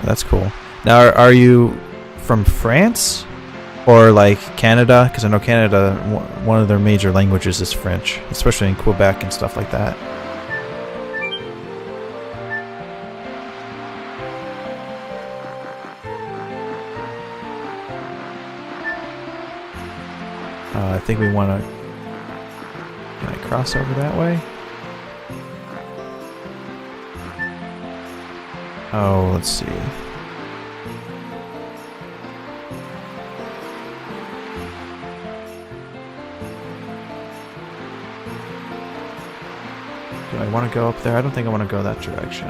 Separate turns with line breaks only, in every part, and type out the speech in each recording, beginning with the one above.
That's cool. Now, are you from France or like Canada? Because I know Canada, one of their major languages is French, especially in Quebec and stuff like that. I think we want to... Can I cross over that way? Oh, let's see. Do I want to go up there? I don't think I want to go that direction.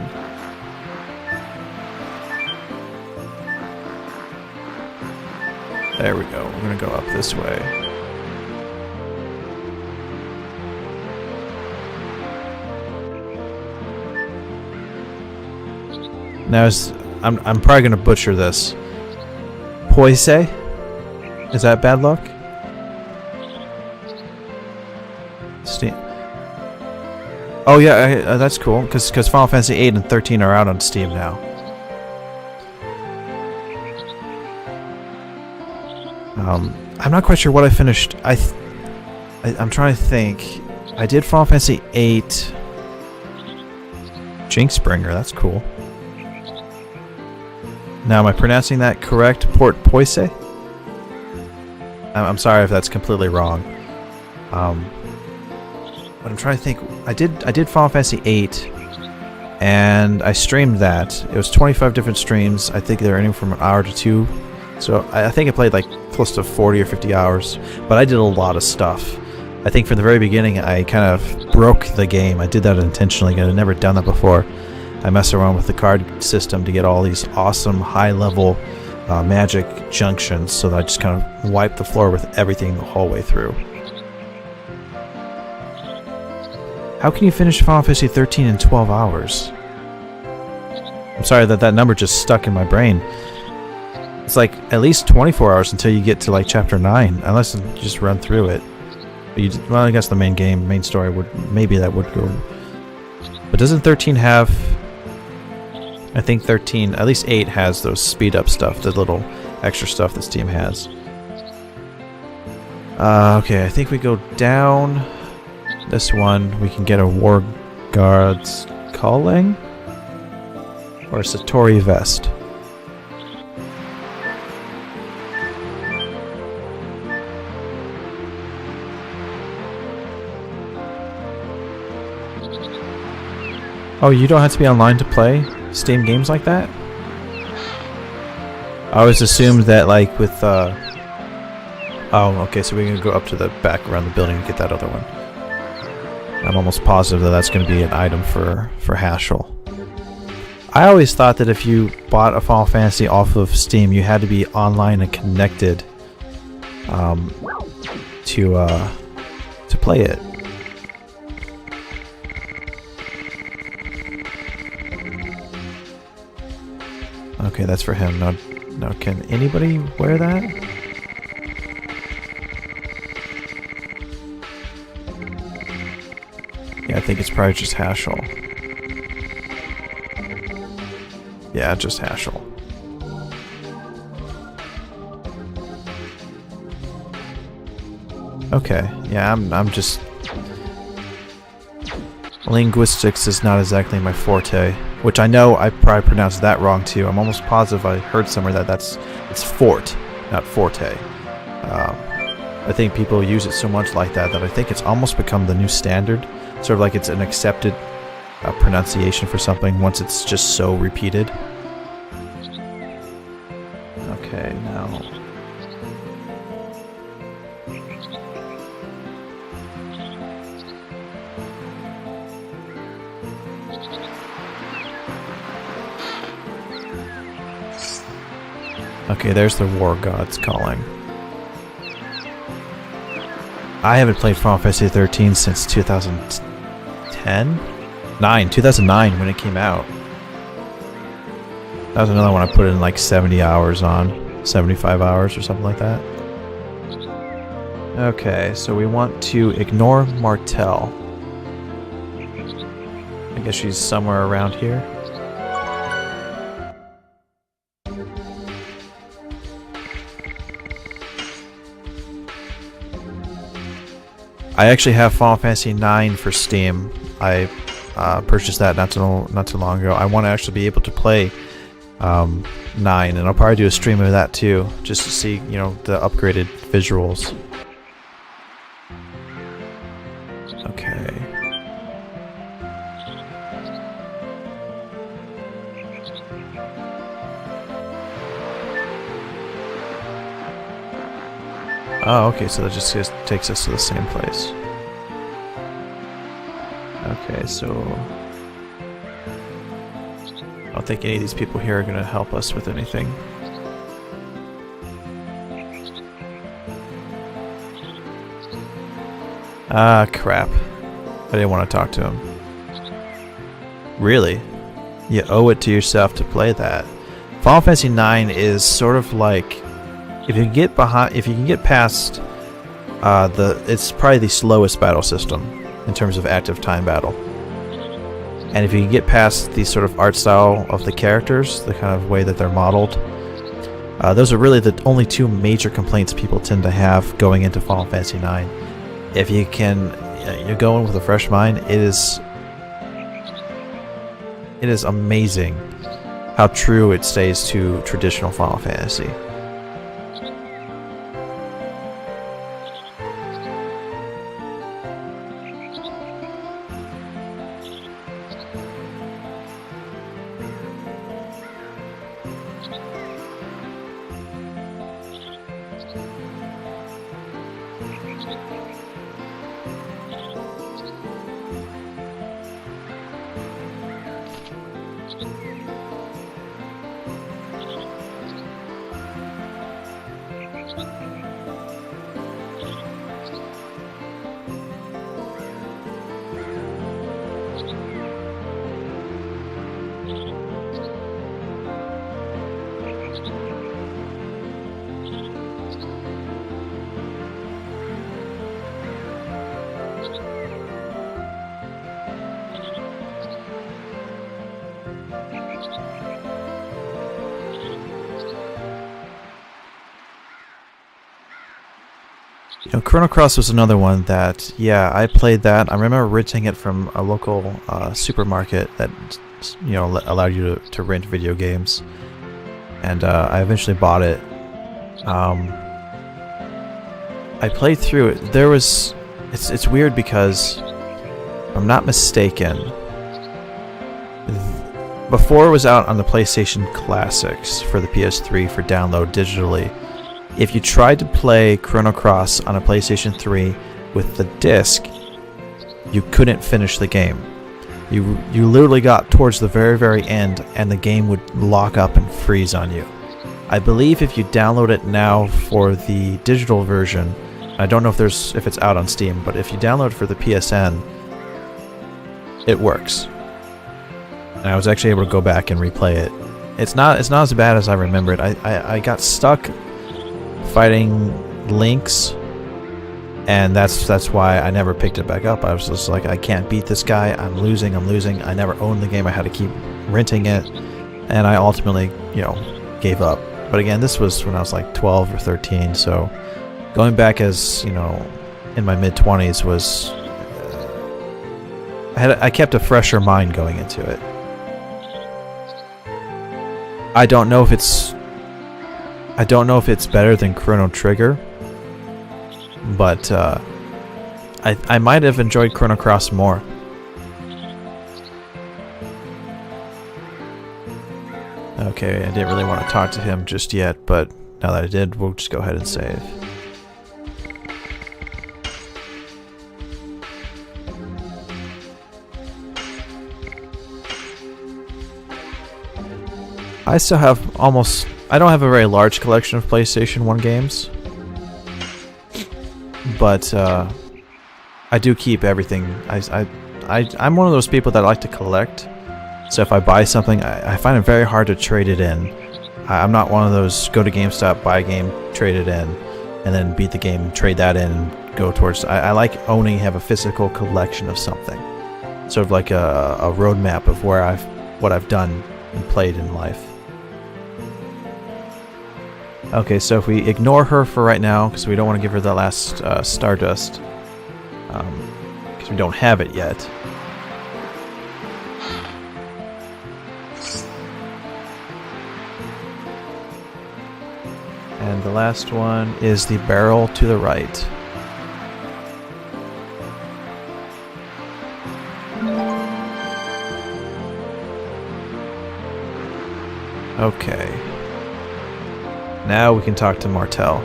There we go. We're going to go up this way. Now, I'm probably gonna butcher this. Poise? Is that bad luck? Steam. Oh yeah, that's cool. Because Final Fantasy 8 and 13 are out on Steam now. I'm not quite sure what I finished. I'm trying to think. I did Final Fantasy 8. Jinxbringer. That's cool. Now, am I pronouncing that correct? Poise? I'm sorry if that's completely wrong. But I'm trying to think. I did Final Fantasy VIII, and I streamed that. It was 25 different streams. I think they were anywhere from an hour to 2. So I think I played like close to 40 or 50 hours. But I did a lot of stuff. I think from the very beginning, I kind of broke the game. I did that intentionally. I had never done that before. I mess around with the card system to get all these awesome high-level magic junctions, so that I just kind of wipe the floor with everything the whole way through. How can you finish Final Fantasy 13 in 12 hours? I'm sorry that number just stuck in my brain. It's like at least 24 hours until you get to like chapter 9, unless you just run through it. But well, I guess the main story would, maybe that would go. But doesn't 13 have... I think 13, at least 8 has those speed up stuff, the little extra stuff that Steam has. Okay, I think we go down this one. We can get a War God's Calling or a Satori Vest. Oh, you don't have to be online to play Steam games like that? I always assumed that, like, with, Oh, okay, so we're gonna go up to the back around the building and get that other one. I'm almost positive that that's gonna be an item for Haschel. I always thought that if you bought a Final Fantasy off of Steam, you had to be online and connected to play it. Okay, that's for him. Now, can anybody wear that? Yeah, I think it's probably just Haschel. Yeah, just Haschel. Okay, yeah, I'm just... Linguistics is not exactly my forte. Which I know I probably pronounced that wrong too. I'm almost positive I heard somewhere that it's fort, not forte. I think people use it so much like that I think it's almost become the new standard. Sort of like it's an accepted pronunciation for something once it's just so repeated. Okay, now... Okay, there's the War God's Calling. I haven't played Final Fantasy 13 since 2010? 2009 when it came out. That was another one I put in like 70 hours on. 75 hours or something like that. Okay, so we want to ignore Martel. I guess she's somewhere around here. I actually have Final Fantasy 9 for Steam. I purchased that not too long ago. I want to actually be able to play 9, and I'll probably do a stream of that too, just to see, you know, the upgraded visuals. Okay. Oh, okay, so that just takes us to the same place. Okay, so I don't think any of these people here are going to help us with anything. Ah, crap. I didn't want to talk to him. Really? You owe it to yourself to play that. Final Fantasy 9 is sort of like, if you can get past it's probably the slowest battle system in terms of active time battle. And if you can get past the sort of art style of the characters, the kind of way that they're modeled, those are really the only two major complaints people tend to have going into Final Fantasy 9. If you can, you go in with a fresh mind, it is amazing how true it stays to traditional Final Fantasy. You know, Chrono Cross was another one that, yeah, I played that. I remember renting it from a local supermarket that, you know, allowed you to rent video games. And I eventually bought it. I played through it. There was... It's weird because, if I'm not mistaken, before it was out on the PlayStation Classics for the PS3 for download digitally, if you tried to play Chrono Cross on a PlayStation 3 with the disc, you couldn't finish the game. You literally got towards the very, very end, and the game would lock up and freeze on you. I believe if you download it now for the digital version, I don't know if it's out on Steam, but if you download it for the PSN, it works. And I was actually able to go back and replay it. It's not as bad as I remember it. I got stuck fighting Lynx, and that's why I never picked it back up. I was just like, I can't beat this guy. I'm losing. I never owned the game. I had to keep renting it, and I ultimately, you know, gave up. But again, this was when I was like 12 or 13, so going back as, you know, in my mid-20s was... I kept a fresher mind going into it. I don't know if it's better than Chrono Trigger, but I might have enjoyed Chrono Cross more. Okay, I didn't really want to talk to him just yet, but now that I did, we'll just go ahead and save. I still have I don't have a very large collection of PlayStation 1 games, but I do keep everything. I'm one of those people that like to collect, so if I buy something, I find it very hard to trade it in. I'm not one of those go to GameStop, buy a game, trade it in, and then beat the game, trade that in, and go towards... I like have a physical collection of something. Sort of like a roadmap of what I've done and played in life. Okay, so if we ignore her for right now, because we don't want to give her the last Stardust, because we don't have it yet. And the last one is the barrel to the right. Okay. Now we can talk to Martel.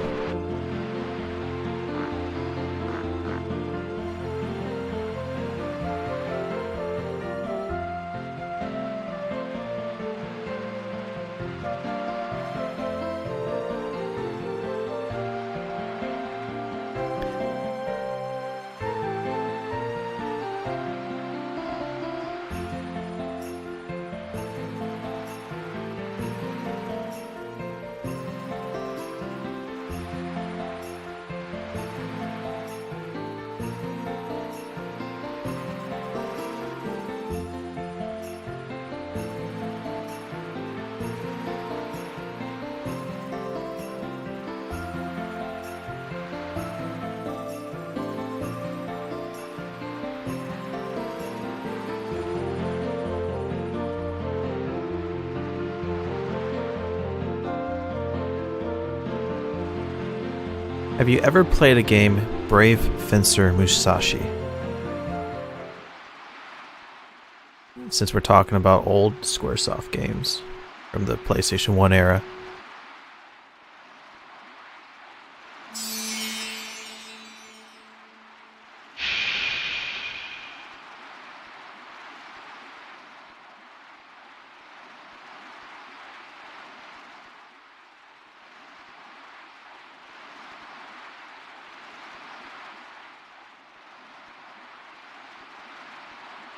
Have you ever played a game, Brave Fencer Musashi? Since we're talking about old Squaresoft games from the PlayStation 1 era.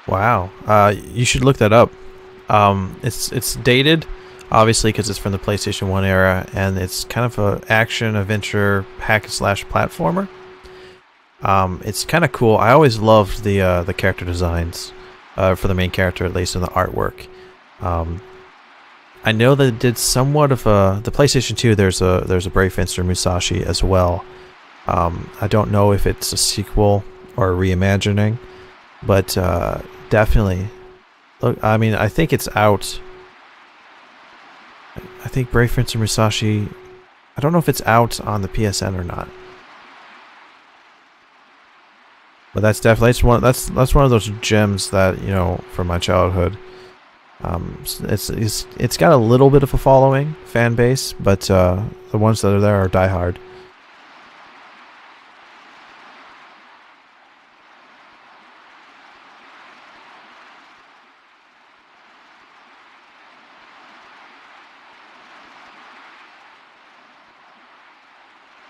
Wow, you should look that up. It's dated, obviously, because it's from the PlayStation 1 era, and it's kind of a action adventure hack slash platformer. It's kind of cool. I always loved the character designs for the main character, at least in the artwork. I know that it did somewhat of the PlayStation 2. There's a Brave Fencer Musashi as well. I don't know if it's a sequel or a reimagining, but definitely. Look, I mean, I think it's out. I think Brave Fencer Musashi. I don't know if it's out on the PSN or not. But that's definitely that's one of those gems that, you know, from my childhood. It's got a little bit of a following, fan base, but the ones that are there are diehard.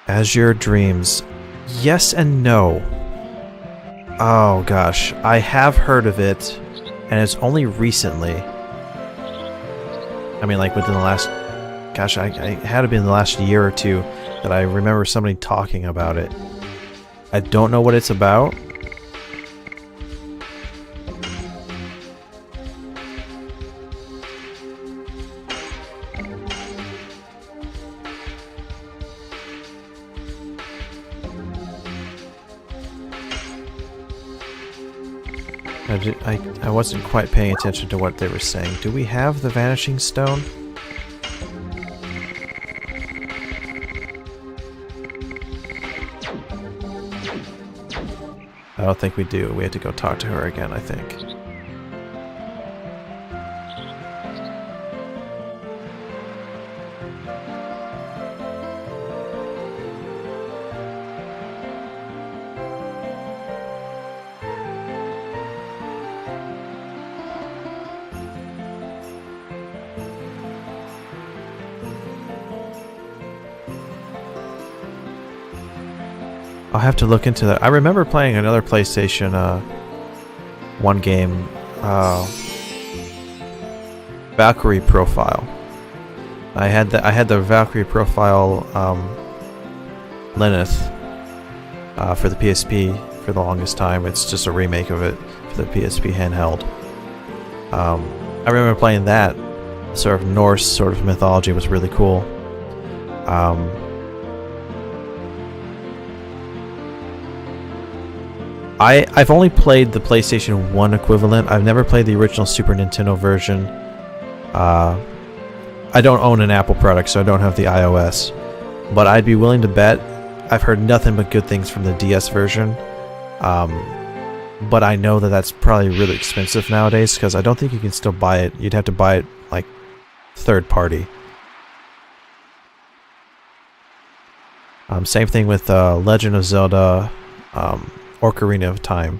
Azure Dreams. Yes and no. Oh gosh, I have heard of it, and it's only recently. I mean, like within the last... Gosh, I had to be in the last year or two that I remember somebody talking about it. I don't know what it's about. I wasn't quite paying attention to what they were saying. Do we have the Vanishing Stone? I don't think we do. We have to go talk to her again, I think. I'll have to look into that. I remember playing another PlayStation 1 game, Valkyrie Profile. I had the Valkyrie Profile Lilith for the PSP for the longest time. It's just a remake of it for the PSP handheld. I remember playing that. Sort of Norse sort of mythology was really cool. Um, I've only played the PlayStation 1 equivalent. I've never played the original Super Nintendo version. I don't own an Apple product, so I don't have the iOS. But I'd be willing to bet. I've heard nothing but good things from the DS version. But I know that that's probably really expensive nowadays, because I don't think you can still buy it. You'd have to buy it, like, third party. Same thing with Legend of Zelda, Ocarina of Time.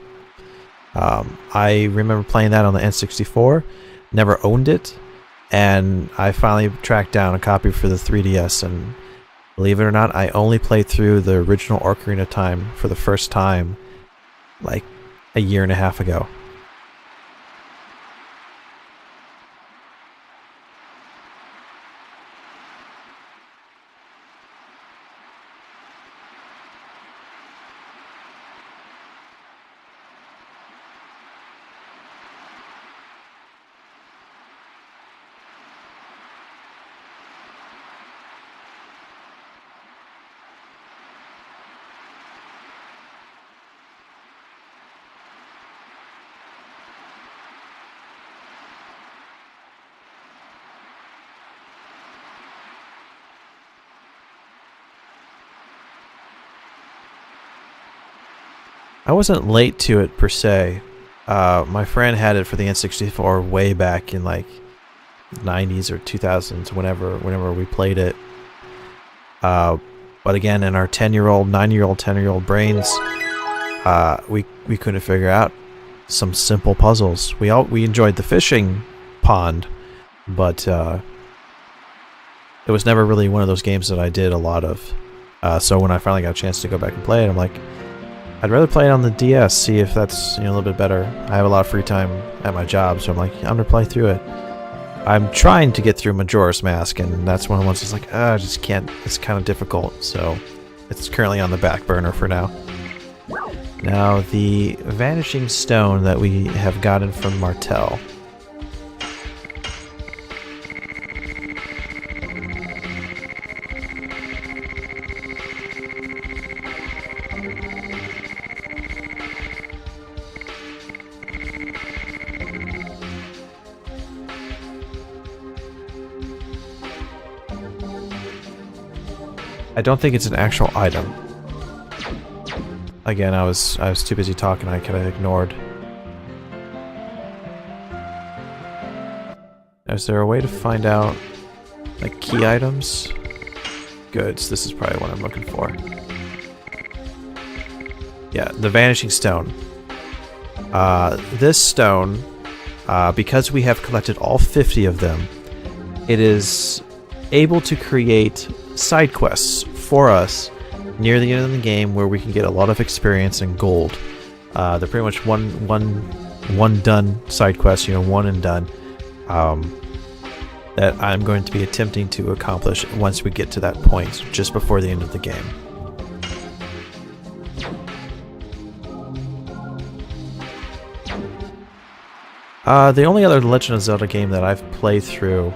I remember playing that on the N64, never owned it, and I finally tracked down a copy for the 3DS, and believe it or not, I only played through the original Ocarina of Time for the first time, like, a year and a half ago. I wasn't late to it per se. My friend had it for the N64 way back in like 90s or 2000s, whenever we played it. But again, in our 10-year-old, 9-year-old, 10-year-old brains, we couldn't figure out some simple puzzles. We enjoyed the fishing pond, but it was never really one of those games that I did a lot of. So when I finally got a chance to go back and play it, I'm like, I'd rather play it on the DS, see if that's, a little bit better. I have a lot of free time at my job, so I'm like, I'm gonna play through it. I'm trying to get through Majora's Mask, and that's one of the ones that's like, I just can't, it's kind of difficult, so it's currently on the back burner for now. Now, the Vanishing Stone that we have gotten from Martel. I don't think it's an actual item. Again, I was too busy talking, I kind of ignored. Is there a way to find out, like, key items? Goods, this is probably what I'm looking for. Yeah, the Vanishing Stone. This stone, because we have collected all 50 of them, it is able to create side quests for us near the end of the game where we can get a lot of experience and gold. They're pretty much one done side quests, one and done, that I'm going to be attempting to accomplish once we get to that point, just before the end of the game. The only other Legend of Zelda game that I've played through,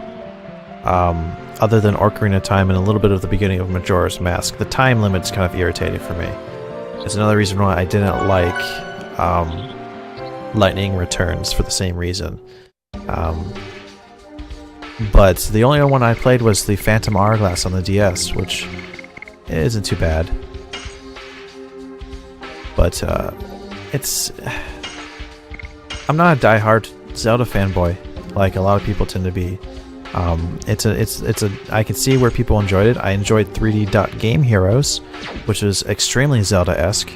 other than Ocarina of Time and a little bit of the beginning of Majora's Mask, the time limit's kind of irritating for me. It's another reason why I didn't like Lightning Returns, for the same reason. But the only one I played was the Phantom Hourglass on the DS, which isn't too bad. But it's... I'm not a die-hard Zelda fanboy like a lot of people tend to be. I can see where people enjoyed it. I enjoyed 3D Game Heroes, which is extremely Zelda-esque,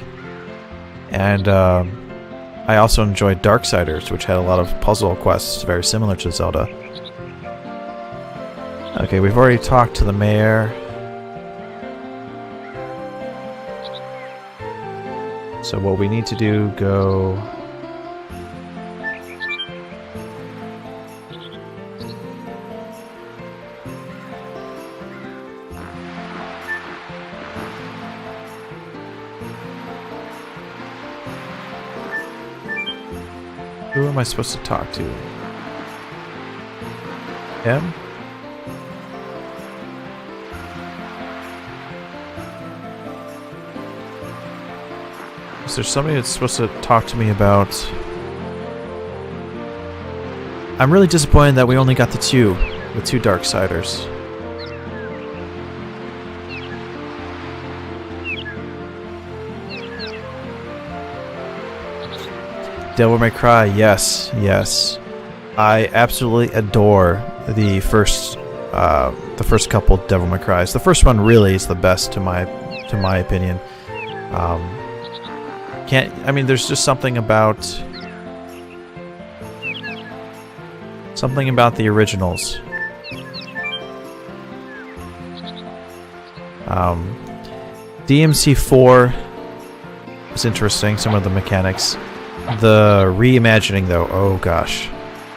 and I also enjoyed Darksiders, which had a lot of puzzle quests very similar to Zelda. Okay, we've already talked to the mayor. So what we need to do, go... Who am I supposed to talk to? Him? Is there somebody that's supposed to talk to me about... I'm really disappointed that we only got the 2 Darksiders. Devil May Cry, yes, yes. I absolutely adore the first couple Devil May Cries. The first one really is the best to my opinion. There's just something about the originals. DMC4 was interesting, some of the mechanics. The reimagining, though, oh gosh.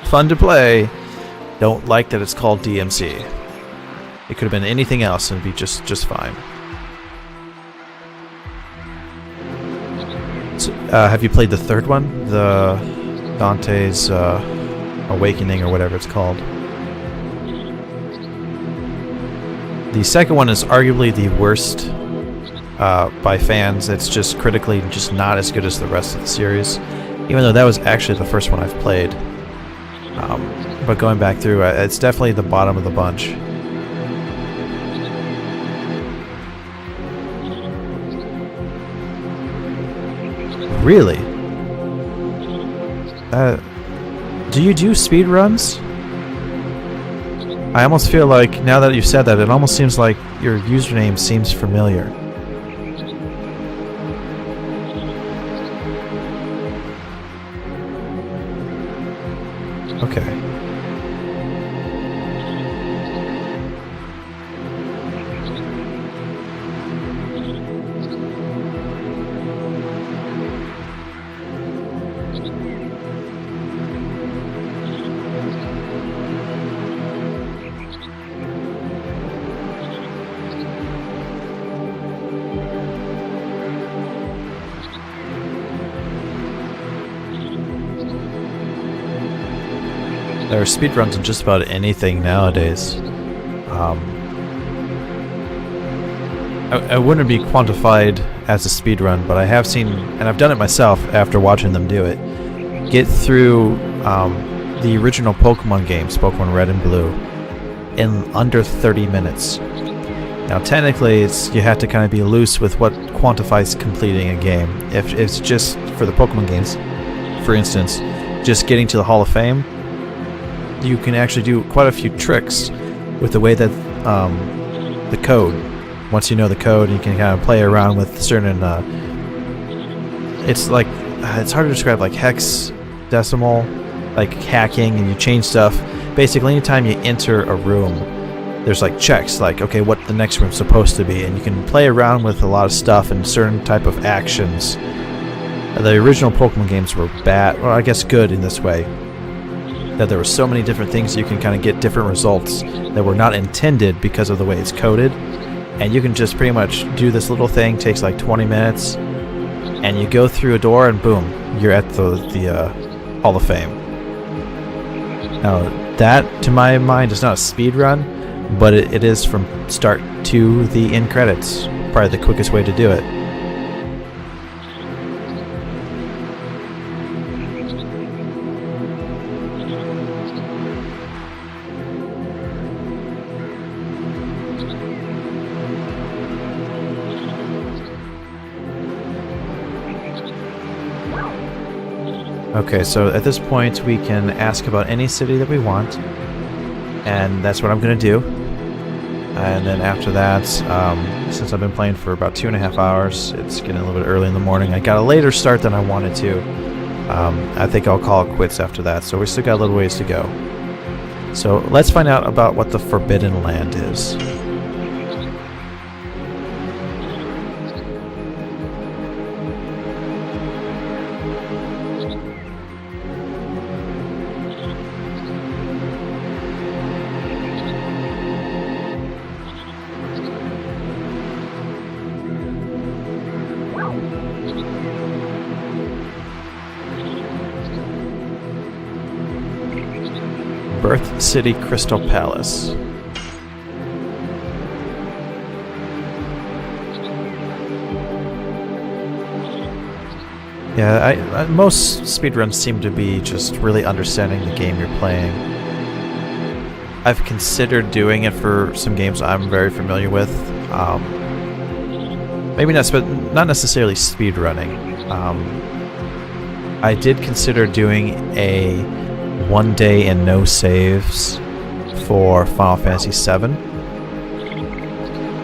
Fun to play. Don't like that it's called DMC. It could have been anything else and it'd be just fine. So, have you played the third one? The Dante's Awakening or whatever it's called. The second one is arguably the worst by fans. It's just critically just not as good as the rest of the series, even though that was actually the first one I've played. But going back through, it's definitely the bottom of the bunch. Really? Do you do speed runs? I almost feel like, now that you've said that, it almost seems like your username seems familiar. Okay. There are speedruns on just about anything nowadays. I wouldn't be quantified as a speedrun, but I have seen, and I've done it myself after watching them do it, get through the original Pokemon games, Pokemon Red and Blue, in under 30 minutes. Now technically you have to kind of be loose with what quantifies completing a game. If it's just for the Pokemon games, for instance, just getting to the Hall of Fame, you can actually do quite a few tricks with the way that the code. Once you know the code, you can kind of play around with certain. It's like it's hard to describe, like hex, decimal, like hacking, and you change stuff. Basically, anytime you enter a room, there's like checks, like okay, what the next room's supposed to be, and you can play around with a lot of stuff and certain type of actions. The original Pokemon games were bad, or I guess good in this way, that there were so many different things you can kind of get different results that were not intended because of the way it's coded, and you can just pretty much do this little thing, takes like 20 minutes, and you go through a door and boom, you're at the Hall of Fame. Now that, to my mind, is not a speed run, but it is from start to the end credits, probably the quickest way to do it. Okay, so at this point we can ask about any city that we want, and that's what I'm going to do. And then after that, since I've been playing for about 2.5 hours, it's getting a little bit early in the morning. I got a later start than I wanted to. I think I'll call it quits after that, so we still got a little ways to go. So let's find out about what the Forbidden Land is. Birth City Crystal Palace. Yeah, most speedruns seem to be just really understanding the game you're playing. I've considered doing it for some games I'm very familiar with. Maybe not necessarily speedrunning. I did consider doing a 1 day and no saves for Final Fantasy VII.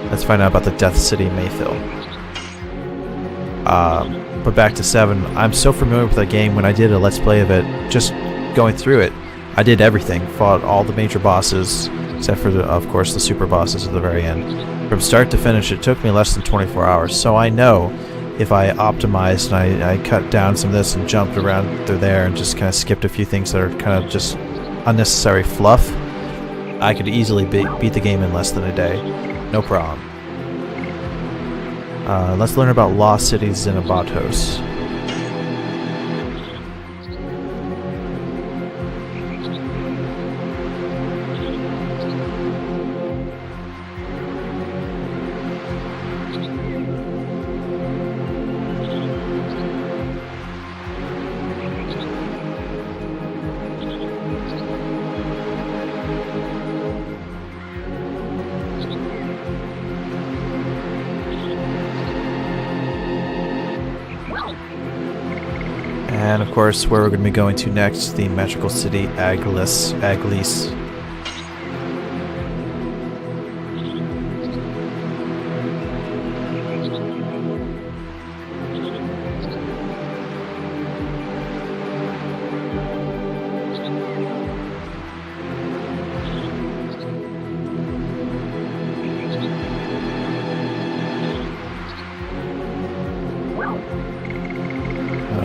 Let's find out about the Death City Mayfield. But back to 7, I'm so familiar with that game. When I did a Let's Play of it, just going through it, I did everything. Fought all the major bosses, except for, of course, the super bosses at the very end. From start to finish, it took me less than 24 hours. So I know if I optimized and I cut down some of this and jumped around through there and just kind of skipped a few things that are kind of just unnecessary fluff, I could easily beat the game in less than a day. No problem. Let's learn about Lost City Xenobatos. And of course, where we're going to be going to next, the magical city Aglis.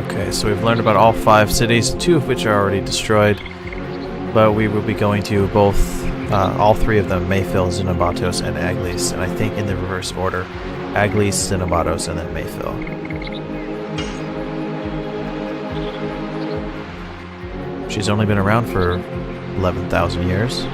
Okay, so we've learned about all 5 cities, 2 of which are already destroyed, but we will be going to all 3 of them, Mayfield, Xenobatos, and Aglis, and I think in the reverse order, Aglis, Xenobatos, and then Mayfield. She's only been around for 11,000 years.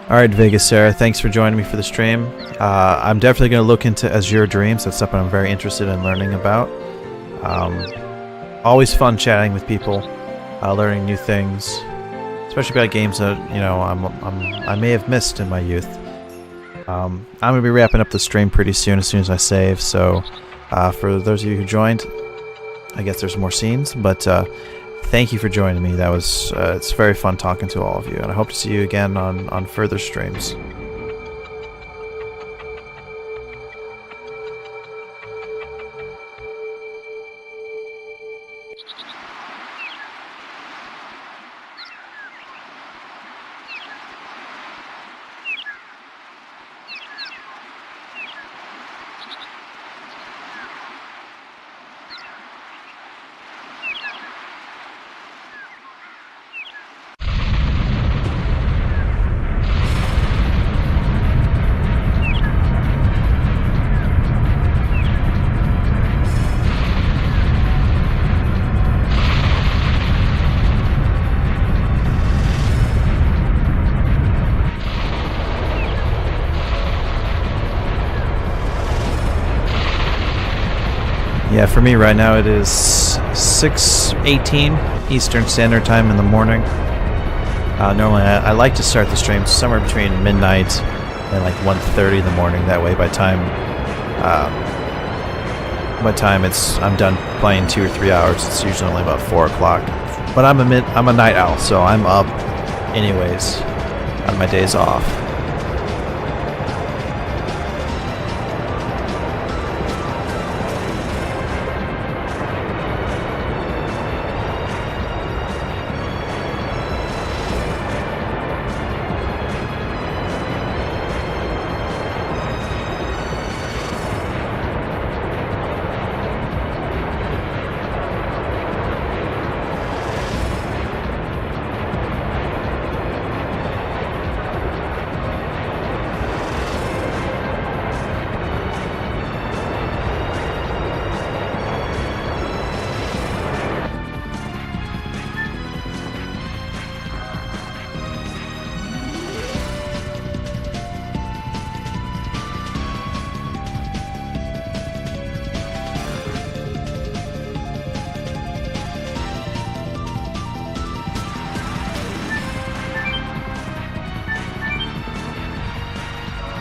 Alright, Vegas Sarah, thanks for joining me for the stream. I'm definitely going to look into Azure Dreams. That's something I'm very interested in learning about. Always fun chatting with people, learning new things, especially about games that I may have missed in my youth. I'm going to be wrapping up the stream pretty soon as I save. So for those of you who joined, I guess there's more scenes, but thank you for joining me. That was it's very fun talking to all of you, and I hope to see you again on further streams. Yeah, for me right now it is 6:18 Eastern Standard Time in the morning. Normally I like to start the stream somewhere between midnight and like 1:30 in the morning. That way by time I'm done playing 2 or 3 hours, it's usually only about 4 o'clock. But I'm a night owl, so I'm up anyways on my days off.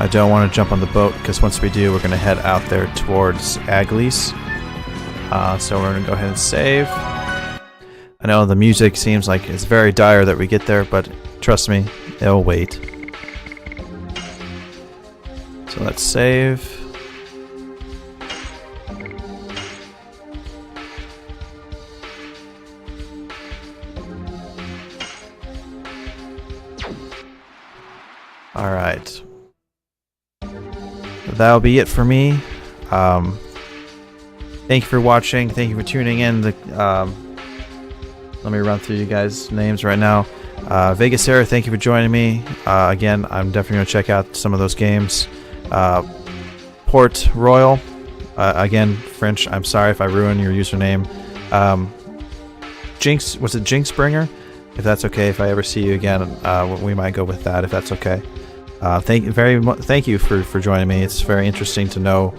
I don't want to jump on the boat because once we do, we're going to head out there towards Aglis. So we're going to go ahead and save. I know the music seems like it's very dire that we get there, but trust me, it'll wait. So let's save. Alright. That'll be it for me. Thank you for watching. Thank you for tuning in. Let me run through you guys' names right now. Vegas Air, thank you for joining me. Again, I'm definitely going to check out some of those games. Port Royal, again, French, I'm sorry if I ruined your username. Jinx, was it Jinxbringer? If that's okay, if I ever see you again, we might go with that, if that's okay. Thank you for joining me. It's very interesting to know.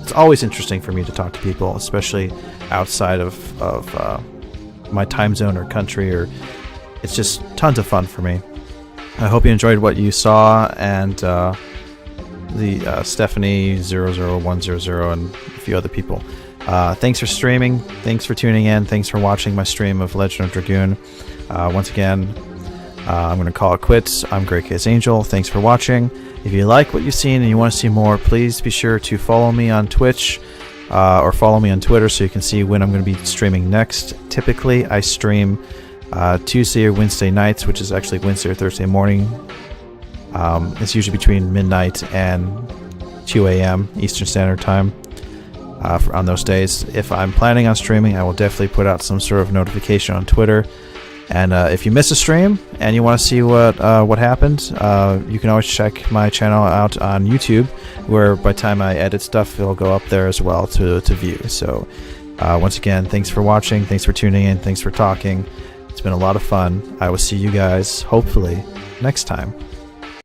It's always interesting for me to talk to people, especially outside of my time zone or country. Or it's just tons of fun for me. I hope you enjoyed what you saw, and the Stephanie 00100 and a few other people. Thanks for streaming. Thanks for tuning in. Thanks for watching my stream of Legend of Dragoon. Once again, I'm going to call it quits. I'm grekaosangel. Thanks for watching. If you like what you've seen and you want to see more, please be sure to follow me on Twitch or follow me on Twitter so you can see when I'm going to be streaming next. Typically, I stream Tuesday or Wednesday nights, which is actually Wednesday or Thursday morning. It's usually between midnight and 2 a.m. Eastern Standard Time on those days. If I'm planning on streaming, I will definitely put out some sort of notification on Twitter. And if you miss a stream and you want to see what happened, you can always check my channel out on YouTube, where by the time I edit stuff, it'll go up there as well to view. So once again, thanks for watching, thanks for tuning in, thanks for talking. It's been a lot of fun. I will see you guys, hopefully, next time.